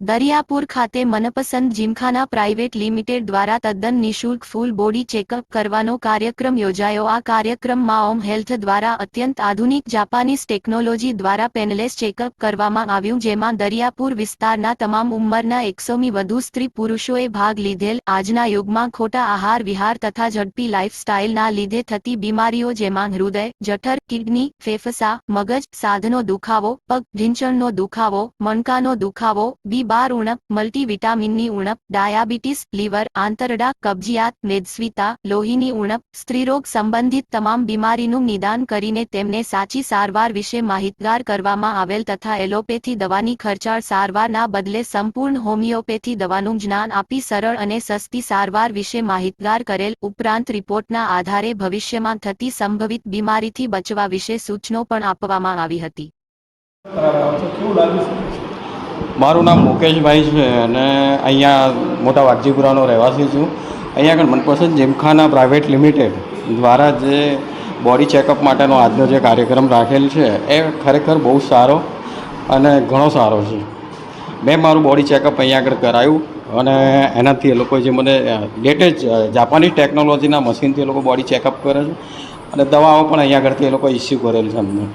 દરિયાપુર ખાતે મનપસંદ gymkhana private limited દ્વારા તદ્દન નિઃશુલ્ક ફૂલ બોડી ચેકઅપ કરવાનો કાર્યક્રમ યોજાયો। આ કાર્યક્રમમાં ઓમ હેલ્થ દ્વારા અત્યંત આધુનિક જાપાનીઝ ટેકનોલોજી દ્વારા પેનલેસ ચેકઅપ કરવામાં આવ્યું, જેમાં દરિયાપુર વિસ્તારના તમામ ઉંમરના 100થી વધુ સ્ત્રી પુરુષોએ ભાગ લીધેલ। આજના યુગમાં ખોટા આહાર વિહાર તથા ઝડપી લાઇફસ્ટાઇલના લીધે થતી બીમારીઓ જેમાં હૃદય, જઠર, કિડની, ફેફસા, મગજ, સાધનો દુખાવો, પગ, ઢીંચણનો દુખાવો, મણકાનો દુખાવો, B12 ઉણપ, મલ્ટીવિટામિનની ઉણપ, ડાયાબિટીસ, લીવર, આંતરડા, કબજિયાત, મેદસ્વીતા, લોહીની ઉણપ, સ્ત્રીરોગ સંબંધિત તમામ બીમારીનું નિદાન કરીને તેમને સાચી સારવાર વિશે માહિતગાર કરવામાં આવેલ તથા એલોપેથી દવાની ખર્ચાળ સારવારના બદલે સંપૂર્ણ હોમિયોપેથી દવાનું જ્ઞાન આપી સરળ અને સસ્તી સારવાર વિશે માહિતગાર કરેલ। ઉપરાંત રિપોર્ટના આધારે ભવિષ્યમાં થતી સંભવિત બીમારીથી બચવા વિશે સૂચનો પણ આપવામાં આવી હતી। મારું નામ મુકેશભાઈ છે અને અહીંયા મોટા વાઘજીપુરાનો રહેવાસી છું। અહીંયા આગળ મનપસંદ જીમખાના પ્રાઇવેટ લિમિટેડ દ્વારા જે બોડી ચેકઅપ માટેનો આજનો જે કાર્યક્રમ રાખેલ છે એ ખરેખર બહુ સારો અને ઘણો સારો છે। મેં મારું બોડી ચેકઅપ અહીંયા આગળ કરાવ્યું અને એનાથી એ લોકો જે મને લેટેસ્ટ જાપાનીઝ ટેકનોલોજીના મશીનથી એ લોકો બોડી ચેકઅપ કરે છે અને દવાઓ પણ અહીંયા આગળથી એ લોકો ઇસ્યુ કરેલ છે અમને,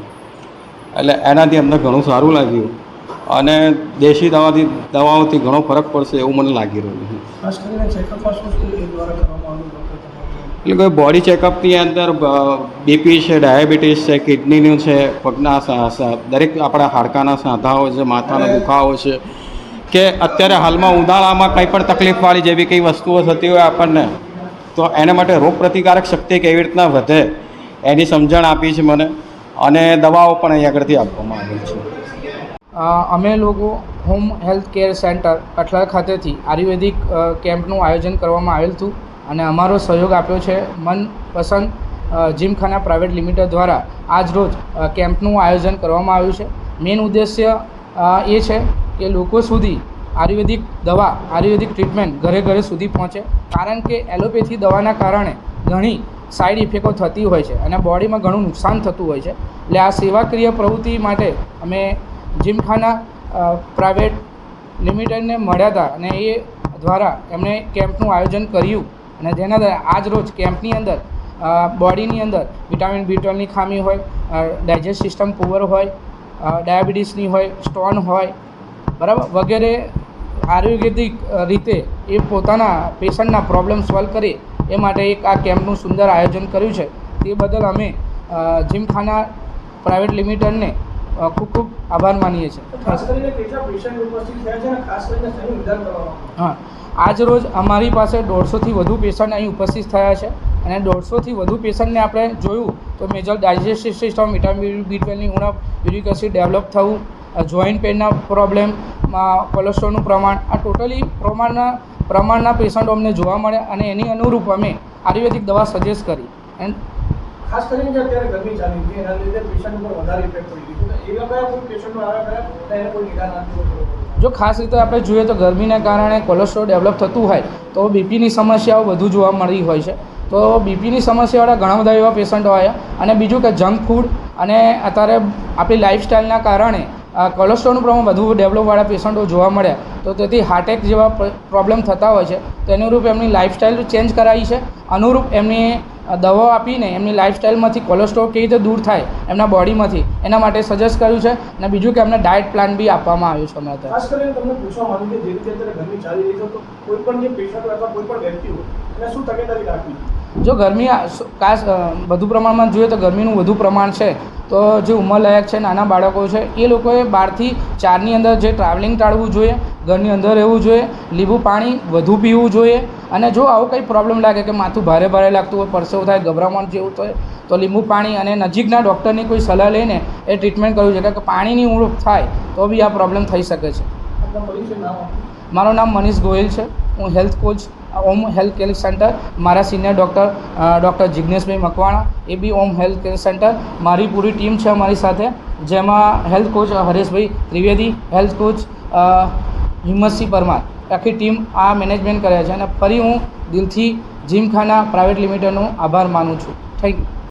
એટલે એનાથી અમને ઘણું સારું લાગ્યું અને દેશી દવાઓથી ઘણો ફરક પડશે એવું મને લાગી રહ્યું છે। ખાસ કરીને ચેકઅપમાં શું એ દ્વારા કરવામાં આવ્યું? એટલે કોઈ બોડી ચેકઅપની અંદર બીપી છે, ડાયાબિટીસ છે, કિડનીનું છે, પગના દરેક આપણા હાડકાના સાંધાઓ છે, માથાનો દુખાવો છે કે અત્યારે હાલમાં ઉનાળામાં કંઈ પણ તકલીફવાળી જેવી કંઈ વસ્તુઓ થતી હોય આપણને, તો એના માટે રોગ પ્રતિકારક શક્તિ કેવી રીતના વધે એની સમજણ આપી છે મને અને દવાઓ પણ અહીં આગળથી આપવામાં આવી છે। અમે લોકો home health care centre Kathlal ખાતેથી આયુર્વેદિક કેમ્પનું આયોજન કરવામાં આવેલ હતું અને અમારો સહયોગ આપ્યો છે મનપસંદ જીમખાના પ્રાઇવેટ લિમિટેડ દ્વારા આજ રોજ કેમ્પનું આયોજન કરવામાં આવ્યું છે। મેઇન ઉદ્દેશ્ય એ છે કે લોકો સુધી આયુર્વેદિક દવા, આયુર્વેદિક ટ્રીટમેન્ટ ઘરે ઘરે સુધી પહોંચે, કારણ કે એલોપેથી દવાના કારણે ઘણી સાઈડ ઇફેક્ટો થતી હોય છે અને બોડીમાં ઘણું નુકસાન થતું હોય છે। એટલે આ સેવાકીય પ્રવૃત્તિ માટે અમે જીમખાના પ્રાઇવેટ લિમિટેડને મળ્યા હતા અને એ દ્વારા એમણે કેમ્પનું આયોજન કર્યું અને જેના દ્વારા આજ રોજ કેમ્પની અંદર બોડીની અંદર વિટામિન B12ની ખામી હોય, ડાયજેસ્ટ સિસ્ટમ પુઅર હોય, ડાયાબિટીસની હોય, સ્ટોન હોય, બરાબર, વગેરે આયુર્વેદિક રીતે એ પોતાના પેશન્ટના પ્રોબ્લેમ સોલ્વ કરે એ માટે એક આ કેમ્પનું સુંદર આયોજન કર્યું છે। તે બદલ અમે જીમખાના પ્રાઇવેટ લિમિટેડને ખૂબ ખૂબ આભાર માનીએ છીએ। હા, આજ રોજ અમારી પાસે 150થી વધુ પેશન્ટ અહીં ઉપસ્થિત થયા છે અને 150થી વધુ પેશન્ટને આપણે જોયું તો મેજર ડાયજેસ્ટિવ સિસ્ટમ, વિટામિન B12ની ઉણપ, યુરિક એસિડ ડેવલપ થવું, જોઈન્ટ પેનના પ્રોબ્લેમ, કોલેસ્ટ્રોલનું પ્રમાણ, આ ટોટલી પ્રમાણના પેશન્ટો અમને જોવા મળે અને એની અનુરૂપ અમે આયુર્વેદિક દવા સજેસ્ટ કરી। એન્ડ ખાસ કરીને જે અત્યારે ગરમી ચાલી છે એના લીધે પેશન્ટ ઉપર વધારે ઇફેક્ટ પડી ગઈ છે, એવા કયા કોઈ પેશન્ટો આવ્યા ખરા એને કોઈ નિદાન આપ્યું? જો ખાસ રીતે આપણે જોઈએ તો ગરમીના કારણે કોલેસ્ટ્રોલ ડેવલપ થતું હોય તો બીપીની સમસ્યાઓ વધુ જોવા મળી હોય છે, તો બીપીની સમસ્યાવાળા ઘણા બધા એવા પેશન્ટો આવ્યા। અને બીજું કે જંક ફૂડ અને અત્યારે આપણી લાઇફસ્ટાઇલના કારણે કોલેસ્ટ્રોલનું પ્રમાણ વધુ ડેવલપવાળા પેશન્ટો જોવા મળ્યા, તો તેથી હાર્ટ એટેક જેવા પ્રોબ્લેમ થતા હોય છે, તો એની અનુરૂપ એમની લાઇફસ્ટાઇલ ચેન્જ કરાવી છે, અનુરૂપ એમની દવાઓ આપીને એમની લાઇફસ્ટાઇલમાંથી કોલેસ્ટ્રોલ કેવી રીતે દૂર થાય એમના બોડીમાંથી એના માટે સજેસ્ટ કર્યું છે। અને બીજું કે એમને ડાયટ પ્લાન બી આપવામાં આવ્યું છે। અમે ખાસ કરીને તમને પૂછવા માંગુ કે જે રીતે અત્યારે ગરમી ચાલી રહી છે તો કોઈ પણ જે પેશન્ટ અથવા કોઈ પણ વ્યક્તિ હોય એને શું તકેદારી રાખવી? જો ગરમી વધુ પ્રમાણમાં જોઈએ તો ગરમીનું વધુ પ્રમાણ છે, તો જે ઉંમરલાયક છે, નાના બાળકો છે, એ લોકોએ 12થી 4ની અંદર જે ટ્રાવેલિંગ ટાળવું જોઈએ, ઘરની અંદર રહેવું જોઈએ, લીંબુ પાણી વધુ પીવું જોઈએ અને જો આવું કંઈ પ્રોબ્લેમ લાગે કે માથું ભારે ભારે લાગતું હોય, પરસેવો થાય, ગભરામણ જેવું થાય તો લીંબુ પાણી અને નજીકના ડૉક્ટરની કોઈ સલાહ લઈને એ ટ્રીટમેન્ટ કરવું જોઈએ, કારણ કે પાણીની ઉણપ થાય તો બી આ પ્રોબ્લેમ થઈ શકે છે। મારું નામ મનીષ ગોયલ છે, હું હેલ્થ કોચ ઓમ હેલ્થ કેર સેન્ટર, મારા સિનિયર ડૉક્ટર જિગ્નેશભાઈ મકવાણા, એ બી ઓમ હેલ્થ કેર સેન્ટર, મારી પૂરી ટીમ છે અમારી સાથે, જેમાં health coach Hareshbhai Trivedi, health coach Himmatsingh Parmar, આખી ટીમ આ મેનેજમેન્ટ કરે છે। અને ફરી હું દિલથી જીમખાના પ્રાઇવેટ લિમિટેડનો આભાર માનું છું। Thank you.